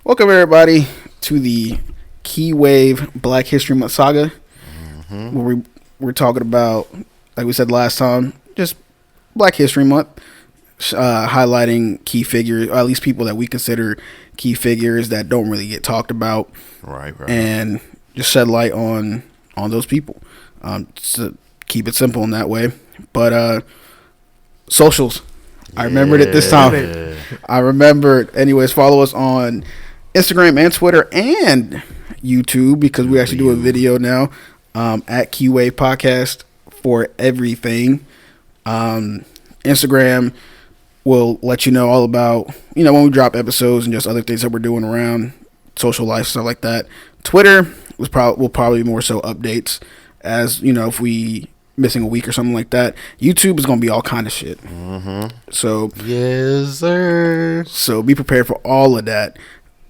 Welcome everybody to the Key Wave Black History Month saga, where we're talking about, like we said last time, just Black History Month, highlighting key figures, or at least people that we consider key figures that don't really get talked about, right, and just shed light on those people. To keep it simple in that way, but socials. I remembered it this time. I remembered. Anyways, follow us on Instagram and Twitter and YouTube, because we actually do a video now at Key Wave Podcast for everything. Instagram will let you know all about, when we drop episodes and just other things that we're doing around social life, stuff like that. Twitter will probably more so updates, as if we missing a week or something like that. YouTube is gonna be all kind of shit. So yes, sir. So be prepared for all of that.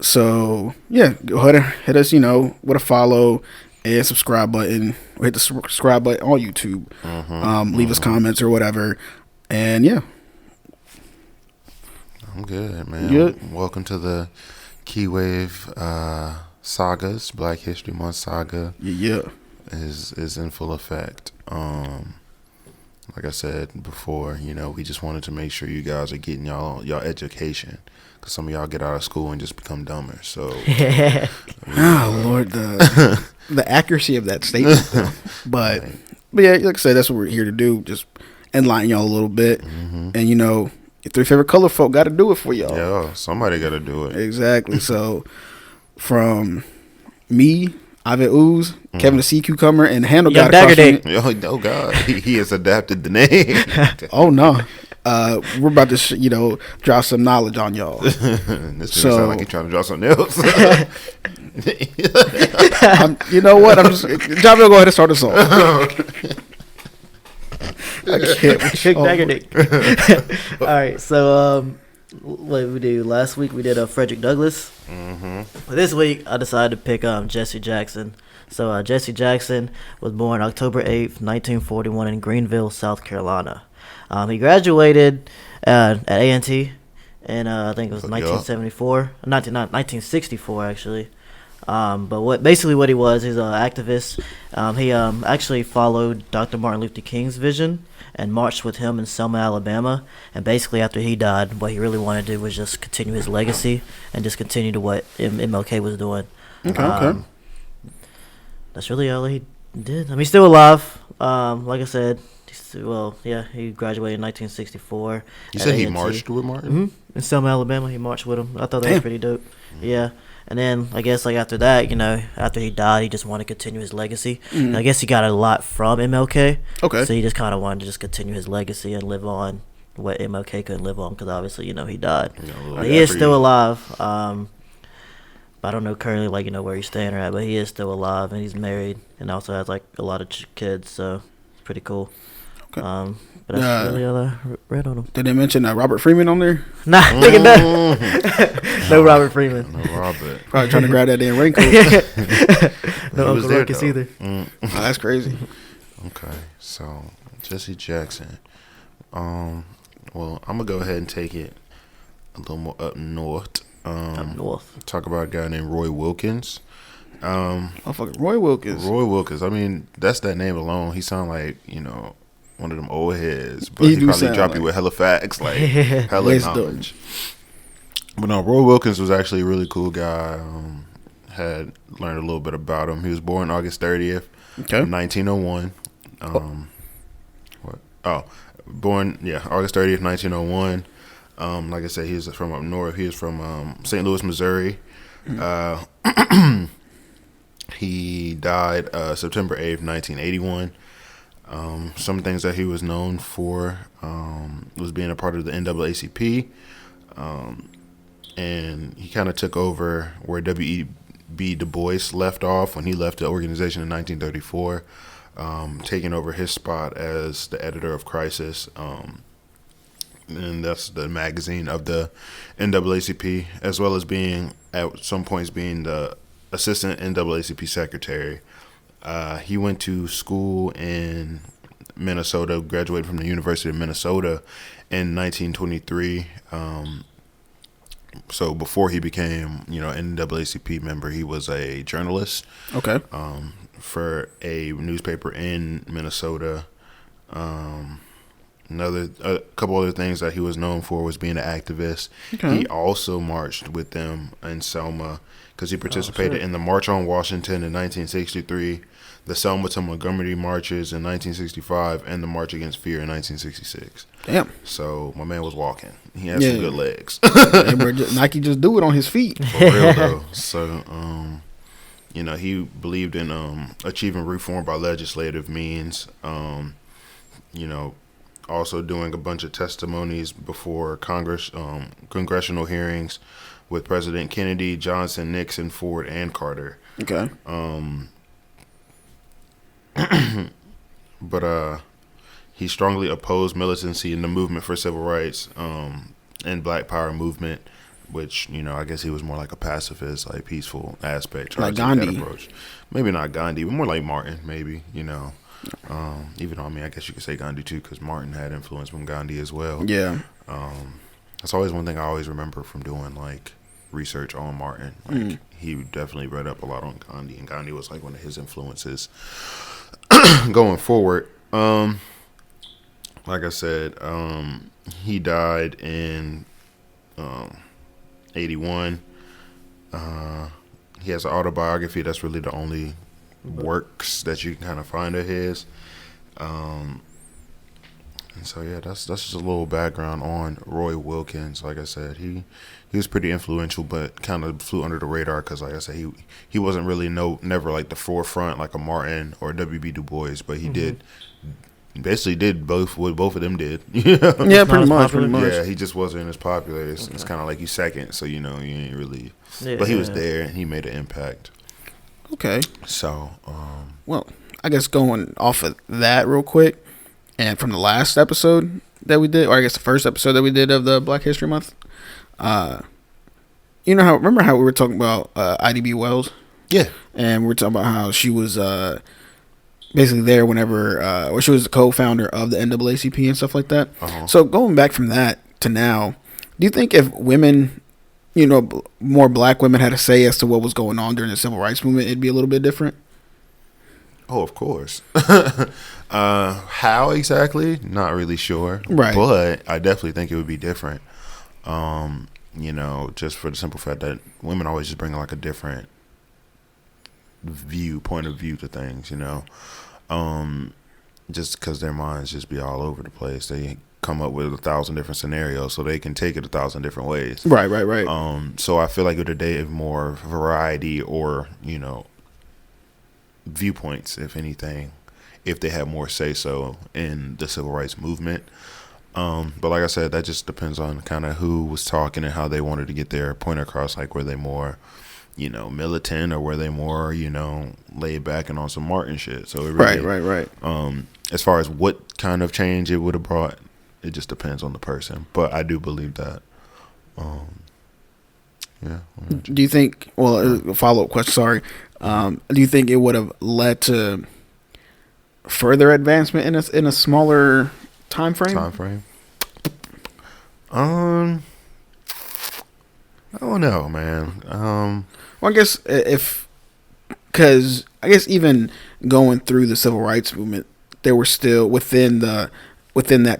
So yeah, go ahead and hit us, with a follow and subscribe button, or hit the subscribe button on YouTube. Leave us comments or whatever, and yeah. I'm good, man. Good. Welcome to the Key Wave sagas. Black History Month saga. Yeah. Is in full effect. Like I said before, we just wanted to make sure you guys are getting y'all education, because some of y'all get out of school and just become dumber. So, oh Lord, the accuracy of that statement. but yeah, like I said, that's what we're here to do. Just enlighten y'all a little bit, and your three favorite color folk got to do it for y'all. Yeah, somebody got to do it. Exactly. So, from me, Ave Ooze, Kevin the Sea Cucumber, and Handlegod. Oh God, he has adapted the name. Oh no, we're about to drop some knowledge on y'all. This sound like he's trying to draw something else. You know what? I'm just Jahvel, go ahead and start us off. I can't. All right, so what did we do last week? We did Frederick Douglass. This week I decided to pick Jesse Jackson. So Jesse Jackson was born October 8th, 1941 in Greenville, South Carolina. He graduated at A&T in I think it was 1964 actually. But what he was, he's an activist. He actually followed Dr. Martin Luther King's vision and marched with him in Selma, Alabama. And basically after he died, what he really wanted to do was just continue his legacy and just continue to what MLK was doing. Okay. That's really all he did. I mean, he's still alive. Like I said, he graduated in 1964. You said he marched with Martin? In Selma, Alabama, he marched with him. I thought that was pretty dope. Yeah. And then I guess after that, after he died, he just wanted to continue his legacy. And I guess he got a lot from MLK. Okay. So he just kind of wanted to just continue his legacy and live on what MLK couldn't live on, because obviously, he died. He is still alive. But I don't know currently, where he's staying at, but he is still alive, and he's married and also has a lot of kids. So it's pretty cool. Okay. But that's really all I read on him. Did they mention Robert Freeman on there? Nah, nigga, no Robert Freeman. No Robert. Probably trying to grab that damn Raincoat. No Uncle Ruckus either. Oh, that's crazy. Okay, so Jesse Jackson. Well, I'm gonna go ahead and take it a little more up north. Talk about a guy named Roy Wilkins. Fucking Roy Wilkins. Roy Wilkins. I mean, that's that name alone. He sound like one of them old heads, but he probably drop you with hella facts, hella knowledge. But no, Roy Wilkins was actually a really cool guy. Had learned a little bit about him. He was born August 30th, 1901. Born August 30th, 1901. Like I said, he was from up north. He was from St. Louis, Missouri. He died September 8th, 1981. Some things that he was known for was being a part of the NAACP, and he kind of took over where W.E.B. Du Bois left off when he left the organization in 1934, taking over his spot as the editor of Crisis, and that's the magazine of the NAACP, as well as being at some points being the assistant NAACP secretary. He went to school in Minnesota, graduated from the University of Minnesota in 1923. So before he became, NAACP member, he was a journalist. Okay. For a newspaper in Minnesota. A couple other things that he was known for was being an activist. Okay. He also marched with them in Selma because he participated in the March on Washington in 1963, the Selma to Montgomery marches in 1965, and the March Against Fear in 1966. Damn. So my man was walking. He had some good legs. Nike just do it on his feet. For real though. So he believed in achieving reform by legislative means. Also doing a bunch of testimonies before Congress, congressional hearings with President Kennedy, Johnson, Nixon, Ford, and Carter. Okay. But he strongly opposed militancy in the movement for civil rights and Black Power movement, which, I guess he was more like a pacifist, like peaceful aspect. Like Gandhi. Approach. Maybe not Gandhi, but more like Martin, maybe, even though, I guess you could say Gandhi too, because Martin had influence from Gandhi as well. Yeah. That's always one thing I always remember from doing, like, research on Martin. Like, he definitely read up a lot on Gandhi, and Gandhi was, like, one of his influences going forward. Like I said, he died in 81. He has an autobiography. That's really the only works that you can kind of find of his. And so that's just a little background on Roy Wilkins. Like I said, he was pretty influential, but kind of flew under the radar because, like I said, he wasn't really never like the forefront like a Martin or W.B. Du Bois, but he basically did both what both of them did. Yeah, pretty much. Yeah, he just wasn't as popular. It's kind of like he's second, so you ain't really. Yeah, but he was there and he made an impact. Okay. So, well, I guess going off of that real quick, and from the last episode that we did, or I guess the first episode that we did of the Black History Month, remember how we were talking about IDB Wells? Yeah. And we were talking about how she was basically there whenever, or she was the co-founder of the NAACP and stuff like that. Uh-huh. So going back from that to now, do you think if women, more black women had a say as to what was going on during the civil rights movement, it'd be a little bit different? Oh, of course. How exactly? Not really sure. Right. But I definitely think it would be different. Just for the simple fact that women always just bring like a different point of view to things, just because their minds just be all over the place. They come up with 1,000 different scenarios, so they can take it 1,000 different ways. Right. So I feel like it would have more variety or, viewpoints, if anything, if they had more say so in the civil rights movement. But like I said, that just depends on kind of who was talking and how they wanted to get their point across. Like, were they more, militant, or were they more, laid back and on some Martin shit? So it really, right. As far as what kind of change it would have brought, it just depends on the person. But I do believe that. Yeah. Do you think? Well, a follow-up question. Sorry. Do you think it would have led to further advancement in a smaller time frame? I don't know, man. Well, I guess because even going through the civil rights movement, there were still within that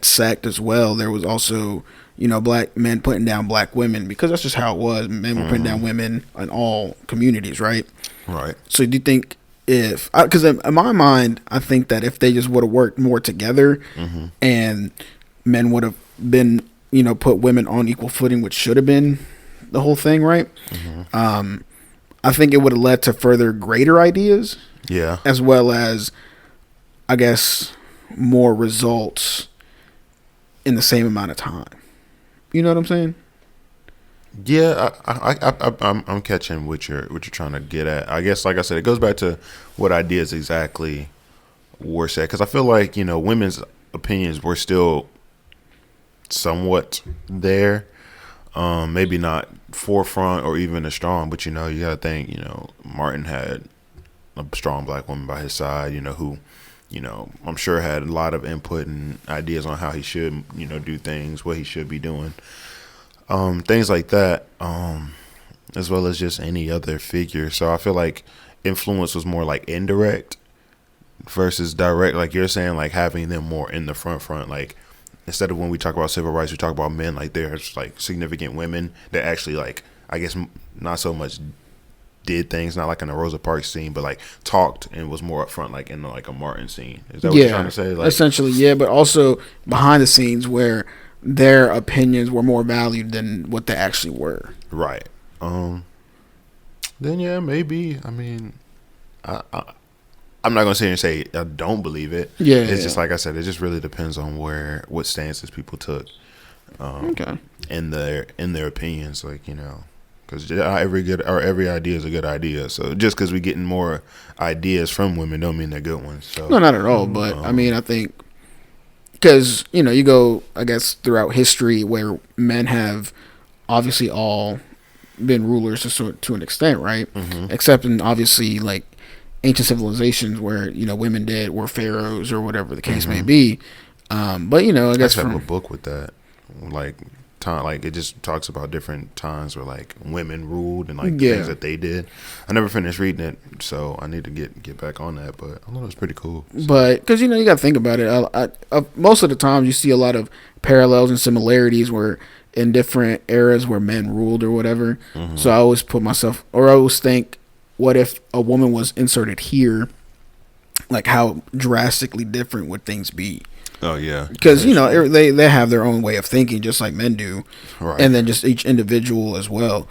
sect as well. There was also black men putting down black women, because that's just how it was. Men were putting down women in all communities, right? Right. So do you think because in my mind, I think that if they just would have worked more together, and men would have been, put women on equal footing, which should have been the whole thing, right? I think it would have led to further greater ideas. Yeah. As well as, I guess, more results in the same amount of time. You know what I'm saying? Yeah, I'm catching what you're trying to get at. I guess, like I said, it goes back to what ideas exactly were said, because I feel like women's opinions were still somewhat there, maybe not forefront or even as strong, but you gotta think, Martin had a strong black woman by his side, who I'm sure had a lot of input and ideas on how he should do things, what he should be doing. things like that, as well as just any other figure. So I feel like influence was more like indirect versus direct. Like you're saying, like having them more in the front. Like instead of when we talk about civil rights, we talk about men. Like there's like significant women that actually like, I guess not so much did things, not like in a Rosa Parks scene, but like talked and was more up front, like in like a Martin scene. Is that what you're trying to say? Like, essentially, yeah, but also behind the scenes where their opinions were more valued than what they actually were. Right. Then yeah, maybe. I mean, I'm not gonna sit here and say I don't believe it. Yeah, it's just like I said. It just really depends on what stances people took. Okay. In their opinions, like, you know, because every idea is a good idea. So just because we're getting more ideas from women, don't mean they're good ones. So no, not at all. But I mean, I think because you know, you go, I guess, throughout history where men have obviously all been rulers to an extent, right? Mm-hmm. Except in obviously like ancient civilizations where, you know, women were pharaohs or whatever the case may be. But you know, I guess I have a book with that, like time, like it just talks about different times where like women ruled and like things that they did. I never finished reading it, so I need to get back on that. But I thought it was pretty cool. So. But because you know, you got to think about it. Most of the time, you see a lot of parallels and similarities where in different eras where men ruled or whatever. Mm-hmm. So I always I always think, what if a woman was inserted here? Like how drastically different would things be? Oh yeah, because you know they have their own way of thinking, just like men do, right? And then just each individual as well.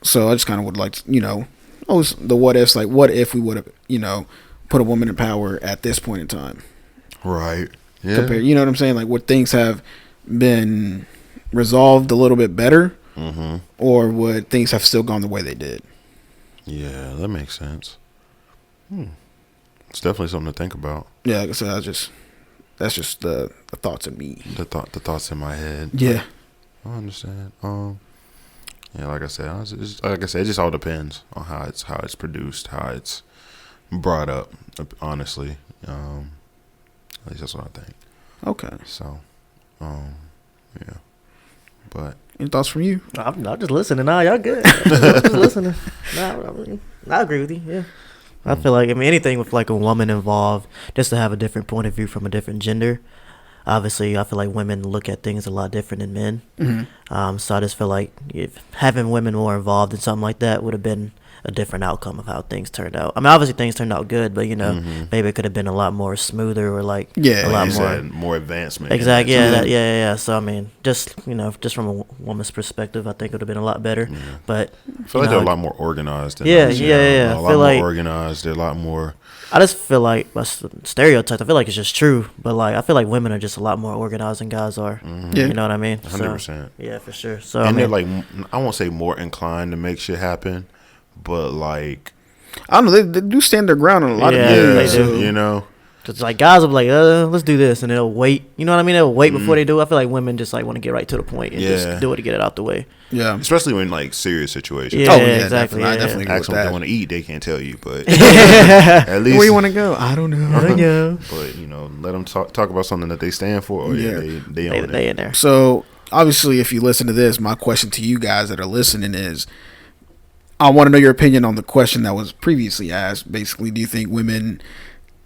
So I just kind of would like to, you know, always the what ifs. Like what if we would have, you know, put a woman in power at this point in time, right? Yeah, compared, you know what I'm saying? Like would things have been resolved a little bit better, or would things have still gone the way they did? Yeah, that makes sense. It's definitely something to think about. Yeah, like I said, that's just the thoughts of me. The thoughts in my head. Yeah, I understand. Yeah, like I said, it just all depends on how it's produced, how it's brought up. Honestly, at least that's what I think. Okay. So, yeah. But any thoughts from you? I'm just listening. Nah, y'all good. I'm just listening. I agree with you. Yeah. I feel like, I mean, anything with like a woman involved, just to have a different point of view from a different gender. Obviously, I feel like women look at things a lot different than men. Mm-hmm. So I just feel like if having women more involved in something like that would have been a different outcome of how things turned out. I mean, obviously things turned out good, but you know, maybe it could have been a lot more smoother or like a lot more advancement. Exactly. Yeah. So I mean, just from a woman's perspective, I think it would have been a lot better. Yeah. But I feel like they're a lot more organized. Yeah. A lot more organized. They're a lot more. I just feel like stereotypes. I feel like it's just true, but like I feel like women are just a lot more organized than guys are. Yeah. You know what I mean? 100%. Yeah, for sure. So and they're like, I won't say more inclined to make shit happen, but like, I don't know, they do stand their ground on a lot of things. They do. You know, it's like guys will be like, let's do this, and they'll wait. You know what I mean? They'll wait before they do. I feel like women just like want to get right to the point and just do it to get it out the way. Yeah, especially when like serious situations. Yeah, exactly. I definitely ask them what they want to eat. They can't tell you, but at least where you want to go, I don't know. But you know, let them talk about something that they stand for. Or they in there. So obviously, if you listen to this, my question to you guys that are listening is, I want to know your opinion on the question that was previously asked. Basically, do you think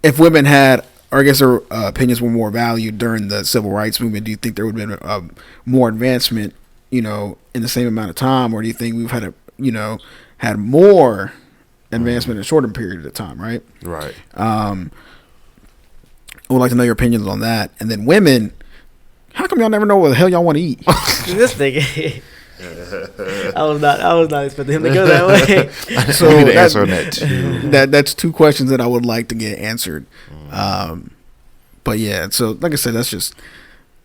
if women had, or I guess their opinions were more valued during the civil rights movement, do you think there would have been more advancement, you know, in the same amount of time, or do you think we've had more advancement in a shorter period of time, right? Right. I would like to know your opinions on that. And then women, how come y'all never know what the hell y'all want to eat? This thing. I was not expecting him to go that way. So I need to answer on that too. That's two questions that I would like to get answered. But yeah, so like I said, that's just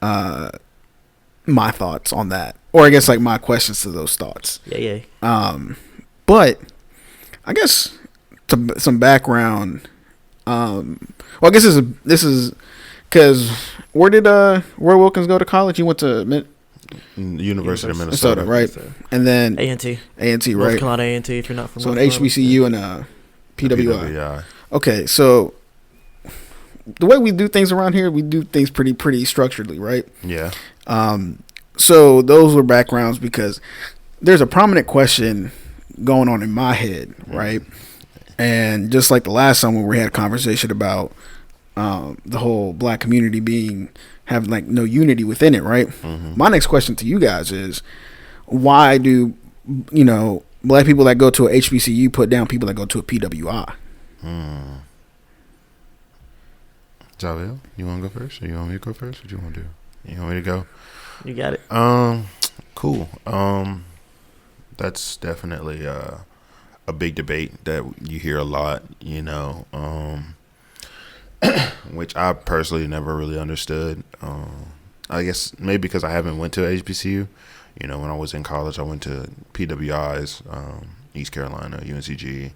my thoughts on that, or I guess like my questions to those thoughts. Yeah. But I guess some background. Well, I guess this is because where did Wilkins go to college? He went to University of Minnesota, right? And then A&T, right? North Carolina A&T. If you're not from an HBCU and PWI. PWI. Okay, so the way we do things around here, we do things pretty structuredly, right? Yeah. So those were backgrounds because there's a prominent question going on in my head, right? And just like the last time when we had a conversation about the whole black community having like no unity within it, right? My next question to you guys is, why do black people that go to a HBCU put down people that go to a PWI? Jahvel, you want to go first, or you want me to go first? What you want to do? You want me to go? You got it. Cool. That's definitely a big debate that you hear a lot. Which I personally never really understood. I guess maybe because I haven't went to HBCU. When I was in college, I went to PWIs, East Carolina, UNCG.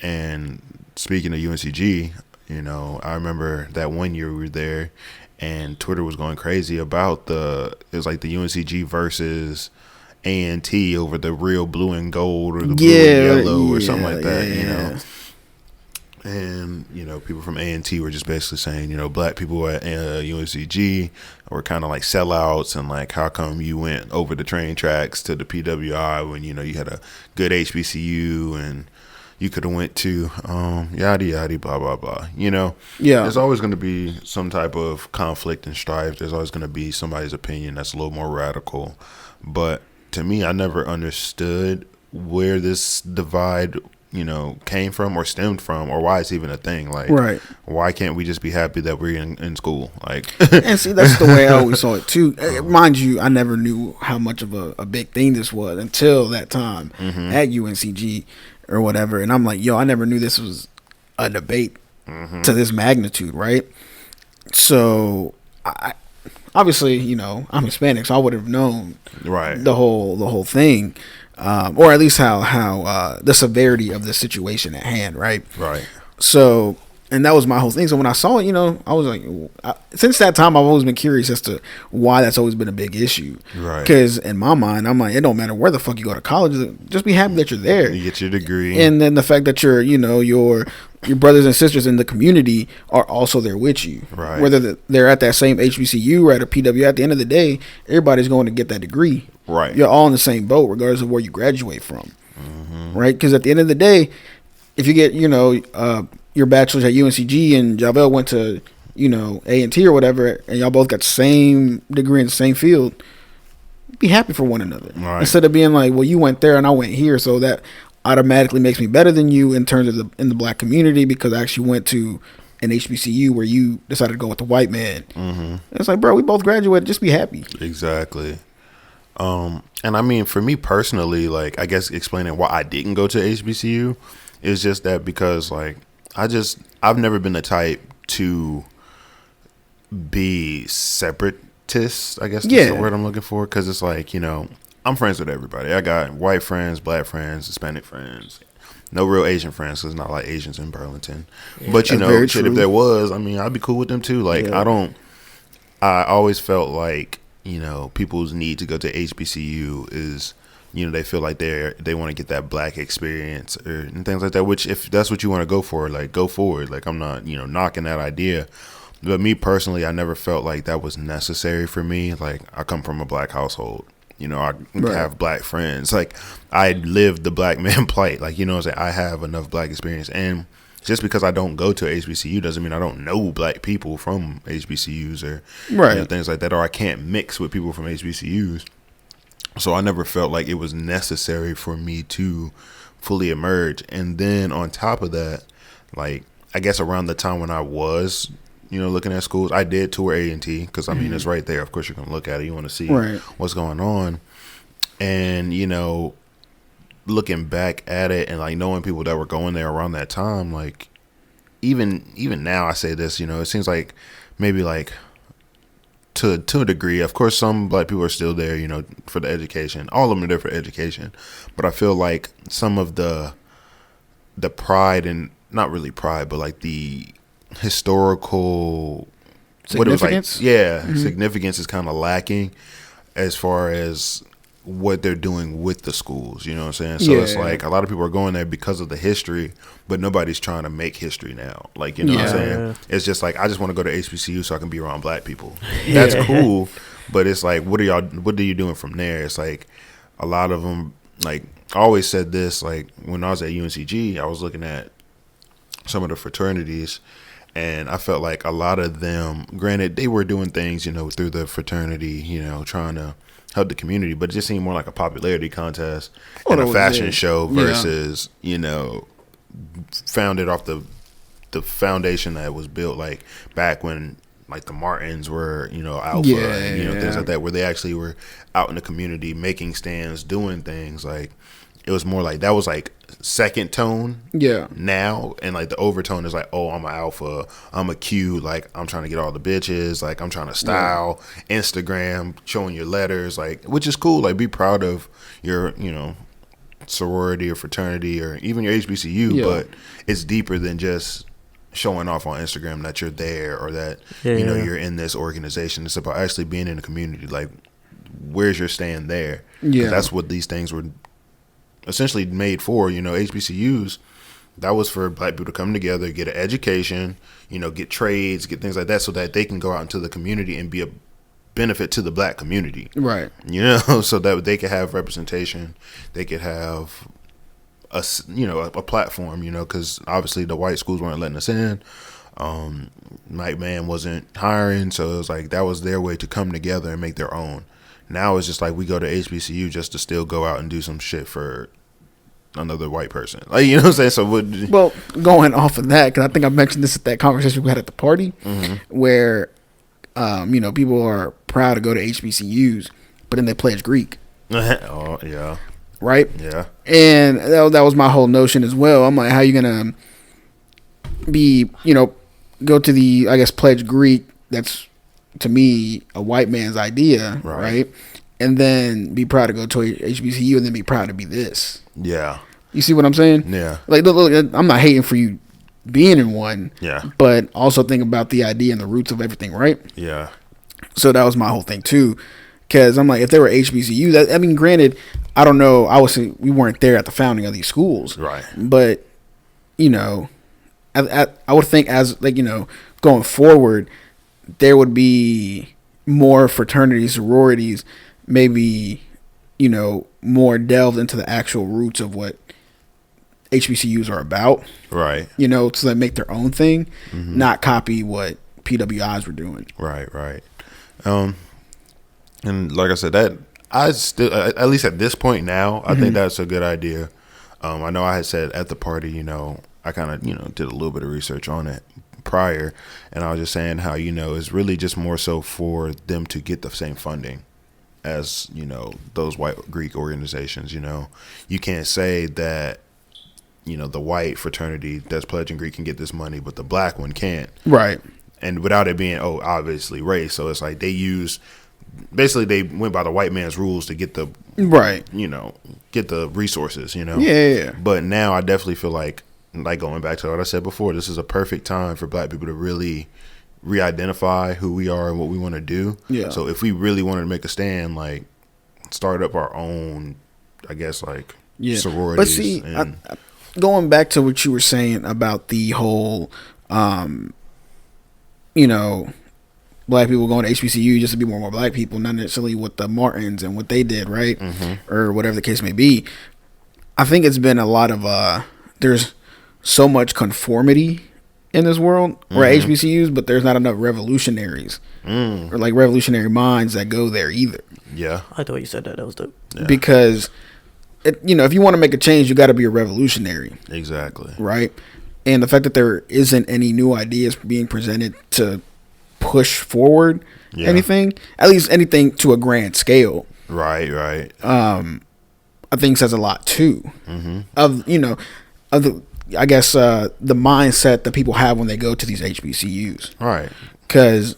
And speaking of UNCG, I remember that one year we were there, and Twitter was going crazy about it was like the UNCG versus A&T over the real blue and gold or the blue and yellow or something like that, And, people from A&T were just basically saying, black people at UNCG were kind of like sellouts, and like, how come you went over the train tracks to the PWI when, you had a good HBCU and you could have went to yada, yada, blah, blah, blah. There's always going to be some type of conflict and strife. There's always going to be somebody's opinion that's a little more radical. But to me, I never understood where this divide came from or stemmed from, or why it's even a thing. Like, right. Why can't we just be happy that we're in school? Like, and see, that's the way I always saw it too. Mind you, I never knew how much of a big thing this was until that time at UNCG or whatever. And I'm like, I never knew this was a debate to this magnitude, right? So, I obviously, I'm Hispanic, so I would have known the whole thing. Or at least how the severity of the situation at hand, right? Right. So, and that was my whole thing. So when I saw it, I was like, since that time, I've always been curious as to why that's always been a big issue. Right. Because in my mind, I'm like, it don't matter where the fuck you go to college, just be happy that you're there. You get your degree. And then the fact that your brothers and sisters in the community are also there with you. Right. Whether they're at that same HBCU or at a PW, at the end of the day, everybody's going to get that degree. Right. You're all in the same boat, regardless of where you graduate from. Right? Because at the end of the day, if you get, your bachelor's at UNCG and Jahvel went to, A&T or whatever, and y'all both got the same degree in the same field, be happy for one another. Right. Instead of being like, well, you went there and I went here, so that automatically makes me better than you in terms of in the black community because I actually went to an HBCU where you decided to go with the white man. It's like, bro, we both graduated. Just be happy. Exactly. And I mean, for me personally, like, I guess explaining why I didn't go to HBCU is just that because, like, I've never been the type to be separatist, I guess that's the word I'm looking for. Because it's like, I'm friends with everybody. I got white friends, black friends, Hispanic friends. No real Asian friends, because it's not like Asians in Burlington. Yeah, but, shit, if there was, I mean, I'd be cool with them too. Like, I always felt like, people's need to go to HBCU is, they feel like they want to get that black experience and things like that, which if that's what you want to go for, like, go forward. Like, I'm not, knocking that idea. But me personally, I never felt like that was necessary for me. Like, I come from a black household. I have black friends. Like, I lived the black man plight. Like, I have enough black experience. And just because I don't go to HBCU doesn't mean I don't know black people from HBCUs or things like that, or I can't mix with people from HBCUs. So I never felt like it was necessary for me to fully emerge. And then on top of that, like, I guess around the time when I was, looking at schools, I did tour A&T because, I mean, it's right there. Of course, you're going to look at it. You want to see what's going on. And, looking back at it and, like, knowing people that were going there around that time, like, even now I say this, it seems like maybe, like, to a degree, of course, some black people are still there, for the education. All of them are there for education. But I feel like some of the pride, and not really pride, but, like, the historical significance. Significance is kind of lacking as far as what they're doing with the schools, you know what I'm saying? So it's like a lot of people are going there because of the history, but nobody's trying to make history now. Like, what I'm saying? It's just like, I just want to go to HBCU so I can be around black people. That's cool, But it's like, what are you doing from there? It's like a lot of them, like, I always said this, like, when I was at UNCG, I was looking at some of the fraternities, and I felt like a lot of them, granted, they were doing things, through the fraternity, trying to help the community, but it just seemed more like a popularity contest and a fashion show versus, founded off the foundation that was built, like, back when, like, the Martins were, Alpha and, things like that, where they actually were out in the community making stands, doing things. Like, it was more like, that was like second tone now, and like the overtone is like, oh, I'm an alpha, I'm a Q, like, I'm trying to get all the bitches, like, I'm trying to style Instagram, showing your letters, like, which is cool. Like, be proud of your sorority or fraternity or even your HBCU, but it's deeper than just showing off on Instagram that you're there or that you're in this organization. It's about actually being in the community. Like, where's your stand there? That's what these things were essentially made for. HBCUs, that was for black people to come together, get an education, get trades, get things like that, so that they can go out into the community and be a benefit to the black community, right? So that they could have representation, they could have a platform, because obviously the white schools weren't letting us in. White man wasn't hiring, so it was like that was their way to come together and make their own. Now it's just like we go to HBCU just to still go out and do some shit for another white person. Like, you know what I'm saying? Well, going off of that, because I think I mentioned this at that conversation we had at the party, where, people are proud to go to HBCUs, but then they pledge Greek. Oh, yeah. Right? Yeah. And that was my whole notion as well. I'm like, how you going to be, go to the, I guess, pledge Greek, that's, to me, a white man's idea, right? And then be proud to go to a HBCU and then be proud to be this. Yeah. You see what I'm saying? Yeah. Like, look, I'm not hating for you being in one. Yeah. But also think about the idea and the roots of everything, right? Yeah. So that was my whole thing too. Because I'm like, if they were HBCU, granted, I don't know. Obviously, we weren't there at the founding of these schools. Right. But, I would think as, like, going forward, there would be more fraternities, sororities, maybe, more delved into the actual roots of what HBCUs are about. Right. So they make their own thing, not copy what PWIs were doing. Right, right. And like I said, that I still, at least at this point now, I think that's a good idea. I know I had said at the party, I kind of, did a little bit of research on it prior, and I was just saying how, it's really just more so for them to get the same funding as, those white Greek organizations. You can't say that, the white fraternity that's pledging Greek can get this money, but the black one can't. Right. And without it being, obviously race. So it's like they went by the white man's rules to get the, right, get the resources, Yeah. But now I definitely feel like going back to what I said before, this is a perfect time for black people to really re-identify who we are and what we want to do. Yeah. So if we really wanted to make a stand, like, start up our own, I guess, like, sororities. But see, going back to what you were saying about the whole, black people going to HBCU just to be more black people, not necessarily with the Martins and what they did, right? Or whatever the case may be. I think it's been a lot of, there's so much conformity in this world, or HBCUs, but there's not enough revolutionaries or like revolutionary minds that go there either. Yeah. I thought you said that. That was dope. Yeah. Because, if you want to make a change, you got to be a revolutionary. Exactly. Right? And the fact that there isn't any new ideas being presented to push forward anything, at least anything to a grand scale. Right, right. I think says a lot too of the, I guess, the mindset that people have when they go to these HBCUs. Right. Because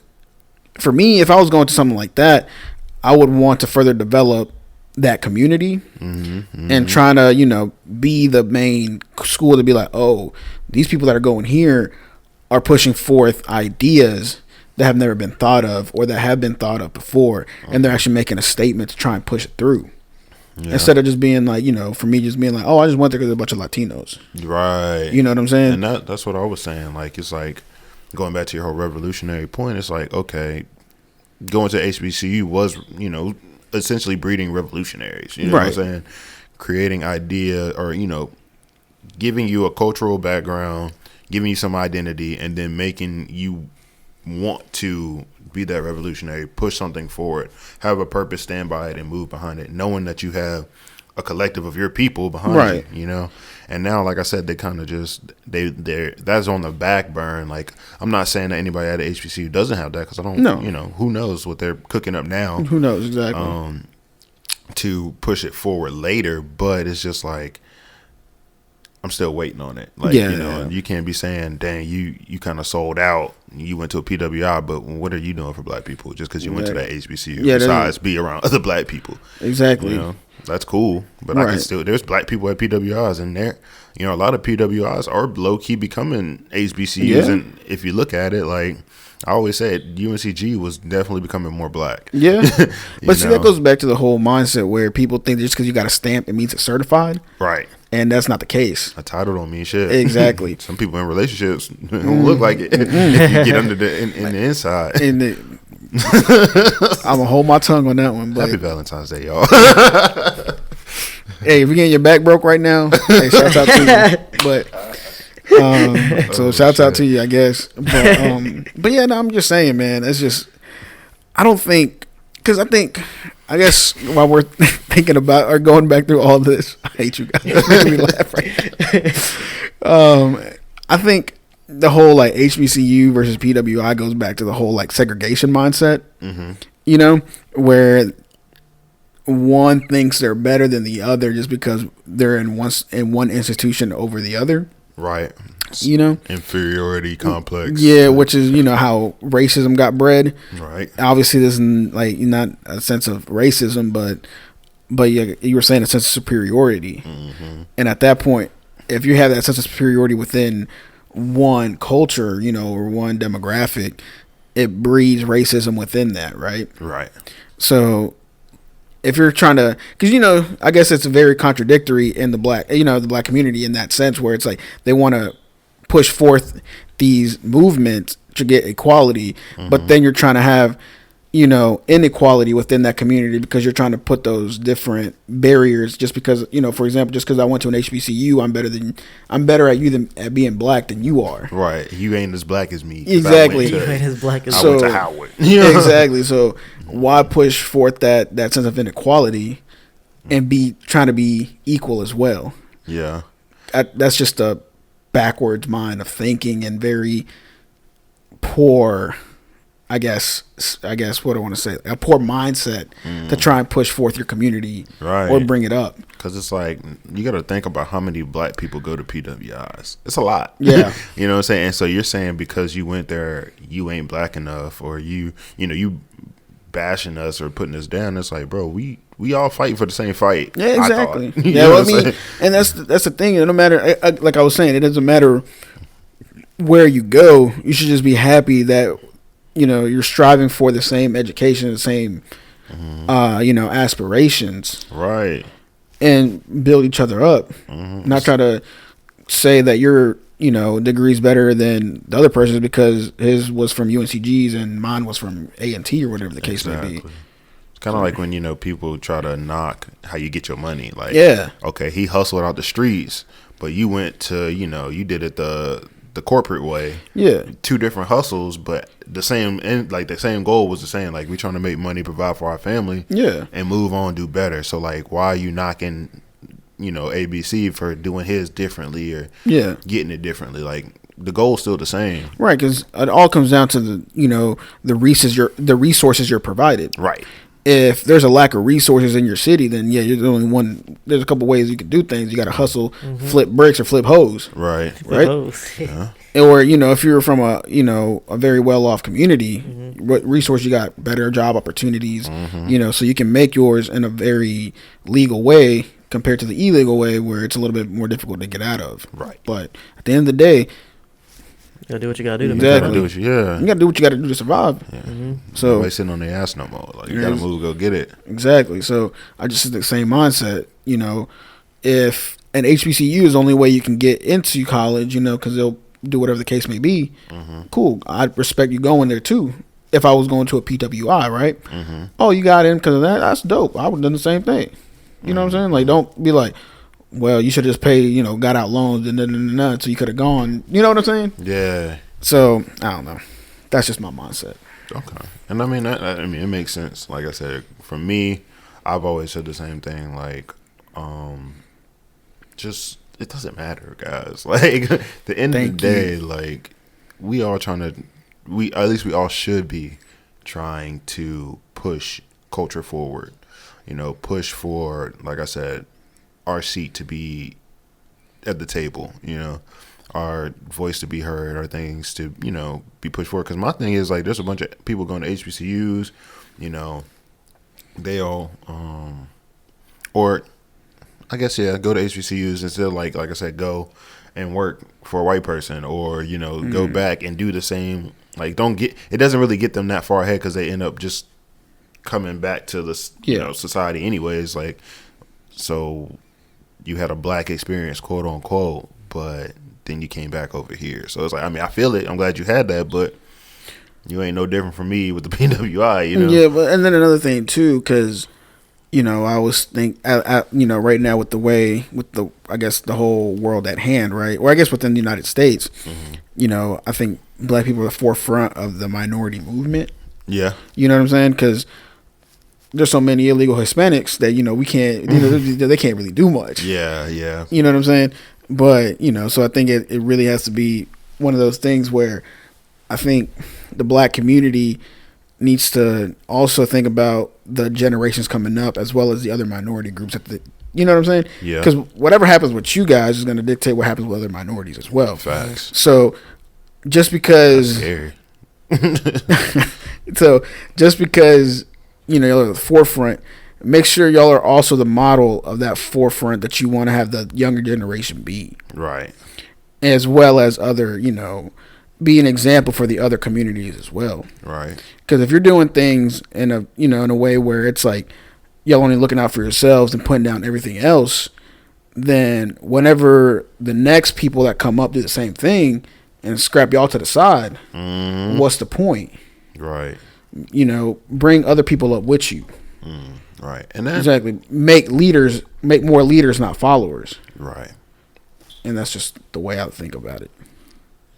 for me, if I was going to something like that, I would want to further develop that community and trying to, be the main school to be like, oh, these people that are going here are pushing forth ideas that have never been thought of or that have been thought of before. And they're actually making a statement to try and push it through. Yeah. Instead of just being like, for me, just being like, oh, I just went there because there's a bunch of Latinos. Right. You know what I'm saying? And that's what I was saying. Like, it's like, going back to your whole revolutionary point, it's like, okay, going to HBCU was, essentially breeding revolutionaries. You know what I'm saying? Creating idea, or giving you a cultural background, giving you some identity, and then making you want to be that revolutionary, push something forward, have a purpose, stand by it, and move behind it, knowing that you have a collective of your people behind you, And now, like I said, they kind of just that's on the back burn. Like, I'm not saying that anybody at the HBCU doesn't have that, because I don't who knows what they're cooking up now. Who knows exactly. To push it forward later, but it's just like, I'm still waiting on it. Like, you can't be saying, dang, you kind of sold out. You went to a PWI, but what are you doing for black people just because you went to that HBCU? Besides be around other black people. Exactly. That's cool. But I can still, there's black people at PWIs, and there, a lot of PWIs are low key becoming HBCUs. Yeah. And if you look at it, like I always said, UNCG was definitely becoming more black. Yeah. But see, that goes back to the whole mindset where people think just because you got a stamp, it means it's certified. Right. And that's not the case. A title don't mean shit. Exactly. Some people in relationships don't look like it if you get under the inside. I'm gonna hold my tongue on that one. But Happy Valentine's Day, y'all. Hey, if you're getting your back broke right now, hey, shouts out to you. But so shouts out to you, I guess. But yeah, no, I'm just saying, man. It's just, I don't think, because I guess while we're thinking about or going back through all this, I hate you guys. It's making me laugh right now. I think the whole like HBCU versus PWI goes back to the whole like segregation mindset. Mm-hmm. Where one thinks they're better than the other just because they're in one institution over the other. Right. Inferiority complex. Yeah, which is how racism got bred. Right. Obviously, this isn't like not a sense of racism, but you were saying a sense of superiority. Mm-hmm. And at that point, if you have that sense of superiority within one culture, or one demographic, it breeds racism within that, right? Right. So if you're trying to, because I guess it's very contradictory in the black community in that sense, where it's like they want to push forth these movements to get equality, but then you're trying to have inequality within that community because you're trying to put those different barriers just because for example, just because I went to an HBCU, I'm better at you than at being black than you are. Right. You ain't as black as me. Exactly. You ain't as black as I went to Howard. Exactly. So why push forth that sense of inequality and be trying to be equal as well? Yeah. That's just a backwards mind of thinking and very poor, I guess what I want to say, a poor mindset to try and push forth your community or bring it up. Because it's like, you got to think about how many black people go to PWIs. It's a lot. Yeah. You know what I'm saying? And so you're saying because you went there, you ain't black enough, or you bashing us or putting us down. It's like, bro, we all fighting for the same fight. Yeah, exactly. And that's the thing. No matter, like I was saying, it doesn't matter where you go. You should just be happy that you're striving for the same education, the same aspirations, right? And build each other up. Not try to say that your degree's better than the other person's because his was from UNCG's and mine was from A&T or whatever the case may be. It's kind of like when people try to knock how you get your money. Like, okay, he hustled out the streets, but you went to you did it the corporate way. Yeah. Two different hustles, but the same the same goal was the same. Like, we trying to make money, provide for our family. Yeah. And move on, do better. So like, why are you knocking ABC for doing his differently or getting it differently? Like, the goal's still the same. Right, because it all comes down to the resources you're provided. Right. If there's a lack of resources in your city, then you're the only one. There's a couple ways you can do things. You got to hustle, flip bricks, or flip hoes. Right. Right. Or if you're from a very well off community, what resource you got? Better job opportunities. So you can make yours in a very legal way compared to the illegal way where it's a little bit more difficult to get out of. Right. But at the end of the day, you gotta do what you gotta do. You gotta do what you gotta do to survive. Yeah. So nobody's sitting on their ass no more. Like, you gotta move, go get it. Exactly. So I just the same mindset. If an HBCU is the only way you can get into college, because they'll do whatever the case may be. Cool. I respect you going there too. if I was going to a PWI, right? Oh, you got in because of that? That's dope. I would have done the same thing. You know what I'm saying? Like, don't be like, well, you should just pay, got out loans and so you could have gone. You know what I'm saying? Yeah. So, I don't know. That's just my mindset. Okay. And I mean, it makes sense. Like I said, for me, I've always said the same thing. Like, just, it doesn't matter, guys. Like, the end of the day, like, we all should be trying to push culture forward. Push for, like I said, our seat to be at the table, our voice to be heard, our things to, be pushed forward. Because my thing is, like, there's a bunch of people going to HBCUs, they all, or I guess, yeah, go to HBCUs instead of, like I said, go and work for a white person or, go back and do the same. Like, it doesn't really get them that far ahead because they end up just coming back to the, society anyways. Like, so you had a black experience, quote unquote, but then you came back over here. So it's like, I mean, I feel it. I'm glad you had that, but you ain't no different from me with the PWI, Yeah, but and then another thing too, because I always think, right now with the I guess the whole world at hand, right? Or I guess within the United States, I think black people are the forefront of the minority movement. Yeah, you know what I'm saying? Because there's so many illegal Hispanics that we can't, they can't really do much. Yeah, yeah. You know what I'm saying? But so I think it really has to be one of those things where I think the black community needs to also think about the generations coming up as well as the other minority groups you know what I'm saying? Yeah. Because whatever happens with you guys is going to dictate what happens with other minorities as well. Facts. So just because, that's scary. So just because y'all are the forefront, make sure y'all are also the model of that forefront that you want to have the younger generation be. Right. As well as other, be an example for the other communities as well. Right. Because if you're doing things in a way where it's like y'all only looking out for yourselves and putting down everything else, then whenever the next people that come up do the same thing and scrap y'all to the side, what's the point? Right. Bring other people up with you. Right. And then, exactly. Make more leaders, not followers. Right. And that's just the way I think about it.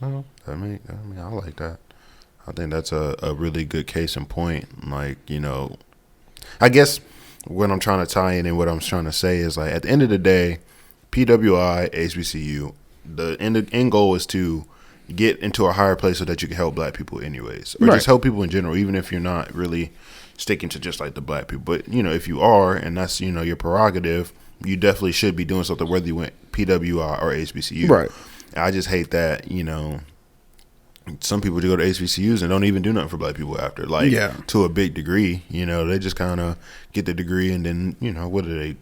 Well, I mean, I like that. I think that's a really good case in point. Like, I guess what I'm trying to tie in and what I'm trying to say is, like, at the end of the day, PWI, HBCU, the end goal is to get into a higher place so that you can help black people anyways. Or just help people in general, even if you're not really sticking to just like the black people. But, if you are, and that's, your prerogative, you definitely should be doing something whether you went PWI or HBCU. Right. I just hate that, some people go to HBCUs and don't even do nothing for black people after, like, to a big degree. They just kind of get the degree and then, what are they,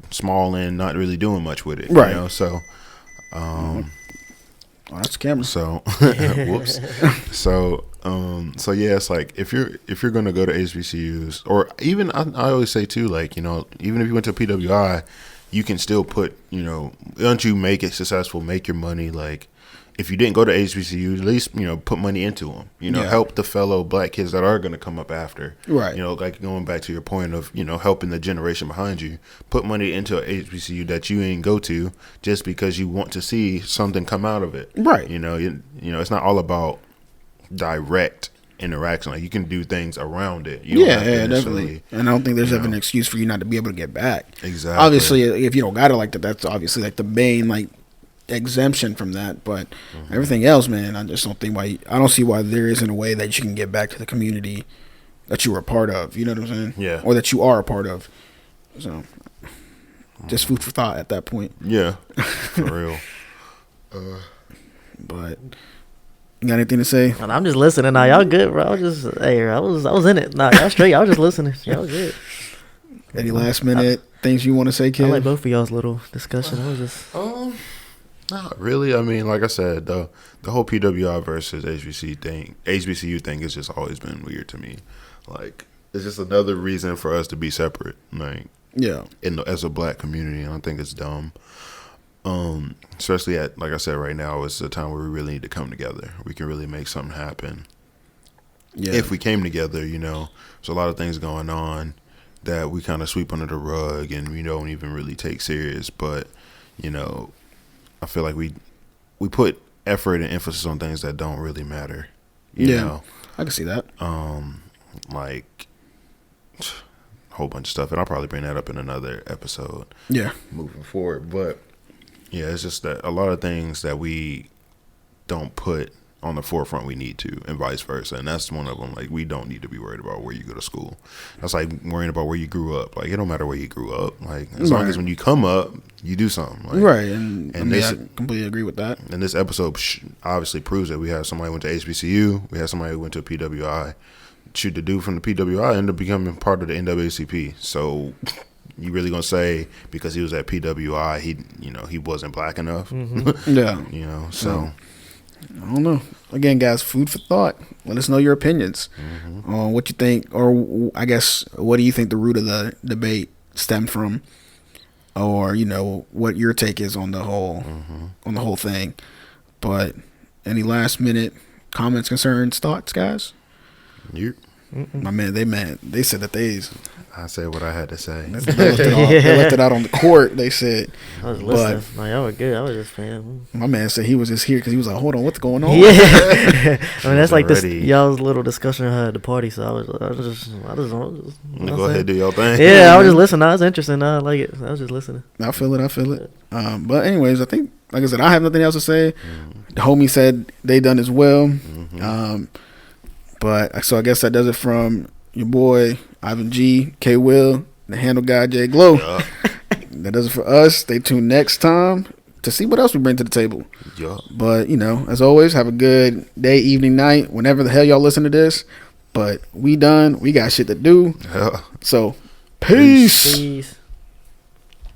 small and not really doing much with it. Right. So, that's the camera. So, whoops. So yeah, it's like if you're gonna go to HBCUs, or even I always say too, like, even if you went to PWI, you can still put, once you make it successful, make your money. Like, if you didn't go to HBCU, at least, put money into them. Help the fellow black kids that are going to come up after. Right. Like going back to your point of, helping the generation behind you. Put money into a HBCU that you ain't go to just because you want to see something come out of it. Right. It's not all about direct interaction. Like, you can do things around it. Definitely. And I don't think there's ever an excuse for you not to be able to get back. Exactly. Obviously, if you don't got it like that, that's obviously like the main exemption from that. But everything else, man, I just don't think I don't see why there isn't a way that you can get back to the community that you were a part of. You know what I'm saying? Yeah. Or that you are a part of. So, just food for thought at that point. Yeah. For real. But you got anything to say? I'm just listening now. Y'all good, bro? I was in it. Nah, y'all straight. I was just listening. Y'all good. Any last minute things you want to say, kid? I like both of y'all's little discussion. I was just not really. I mean, like I said, the whole PWI versus HBCU thing has just always been weird to me. Like, it's just another reason for us to be separate. Like, as a black community, and I think it's dumb. Especially like I said, right now, it's a time where we really need to come together. We can really make something happen. if we came together, you know. So a lot of things going on that we kind of sweep under the rug and we don't even really take serious. But, you know, I feel like we put effort and emphasis on things that don't really matter. You know? I can see that. Like a whole bunch of stuff, and I'll probably bring that up in another episode. Yeah, moving forward, but yeah, it's just that a lot of things that we don't put on the forefront we need to, and vice versa, and that's one of them. Like, we don't need to be worried about where you go to school. That's like worrying about where you grew up. Like, it don't matter where you grew up. Like, as long as when you come up, you do something. Like, right, and I completely agree with that. And this episode obviously proves that we have somebody who went to HBCU, we have somebody who went to a PWI. Shoot, the dude from the PWI ended up becoming part of the NAACP. So you really gonna say because he was at PWI, he wasn't black enough? Yeah, So I don't know. Again, guys, food for thought. Let us know your opinions on what you think, or I guess what do you think the root of the debate stemmed from, or what your take is on the whole thing. But any last minute comments, concerns, thoughts, guys? You. My man, they said that I said what I had to say. They left it out on the court. They said, I was listening. Like, y'all were good. I was just playing. My man said he was just here because he was like, hold on, what's going on? Yeah. I mean, that's like this y'all's little discussion I had at the party. So I was just go ahead, do your thing. Yeah, I was just listening. That was interesting. I like it. I was just listening. I feel it. But anyways, I think, like I said, I have nothing else to say. The homie said they done as well. But so I guess that does it from your boy Ivan G, K Will, the handle guy J Glow. That does it for us. Stay tuned next time to see what else we bring to the table. But as always, have a good day, evening, night, whenever the hell y'all listen to this. But we done. We got shit to do. So peace.